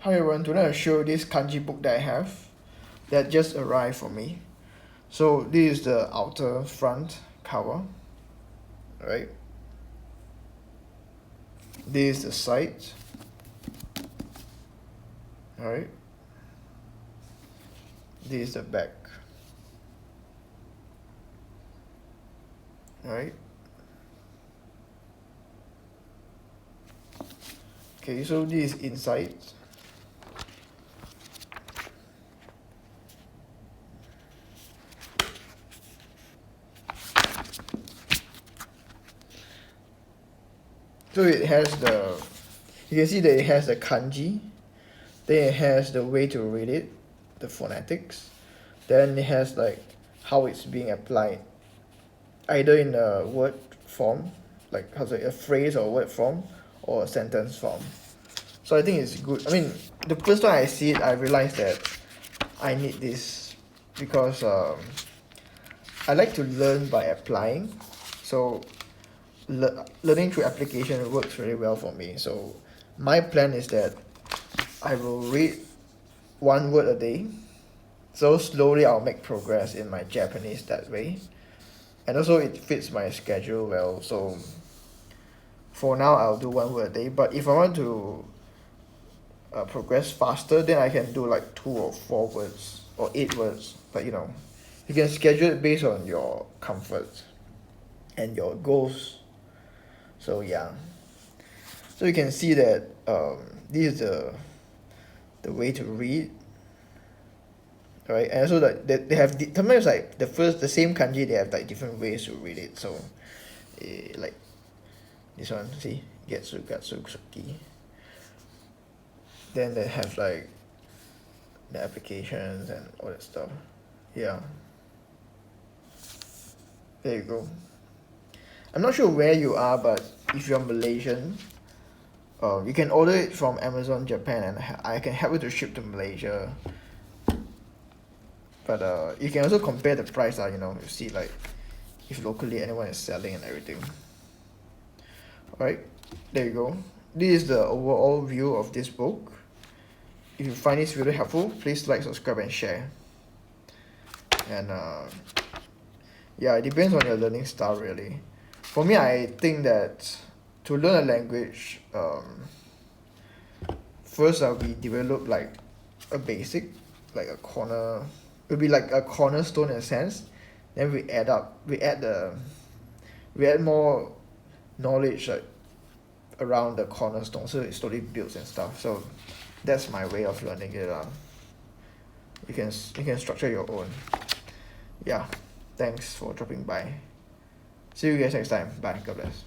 Hi everyone, today I'll show you this kanji book that I have that just arrived for me. So this is the outer front cover, right? This is the side, alright? This is the back, alright? Okay, so this is inside. So it has you can see that it has the kanji, then it has the way to read it, the phonetics, then it has like how it's being applied, either in a word form, like how to say, a phrase or word form, or a sentence form. So I think it's good. I mean, the first time I see it, I realized that I need this because I like to learn by applying. So learning through application works really well for me. So my plan is that I will read one word a day. So slowly I'll make progress in my Japanese that way. And also it fits my schedule well. So for now I'll do one word a day. But if I want to progress faster, then I can do like 2 or 4 words or 8 words. But you can schedule it based on your comfort and your goals. So yeah, so you can see that this is the way to read, right? And also like they have sometimes like the same kanji, they have like different ways to read it. So like this one, see, getsu gatsu suki. Then they have like the applications and all that stuff. Yeah, there you go. I'm not sure where you are, but if you're Malaysian, you can order it from Amazon Japan, and I can help you to ship to Malaysia. But you can also compare the price, you see like if locally anyone is selling and everything. Alright, there you go. This is the overall view of this book. If you find this video helpful, please like, subscribe and share. And yeah, it depends on your learning style really. For me, I think that to learn a language, first we develop like a basic, like a corner, it would be like a cornerstone in a sense. Then we add more knowledge like around the cornerstone, so it slowly builds and stuff. So that's my way of learning it. You can structure your own. Yeah, thanks for dropping by. See you guys next time. Bye. God bless.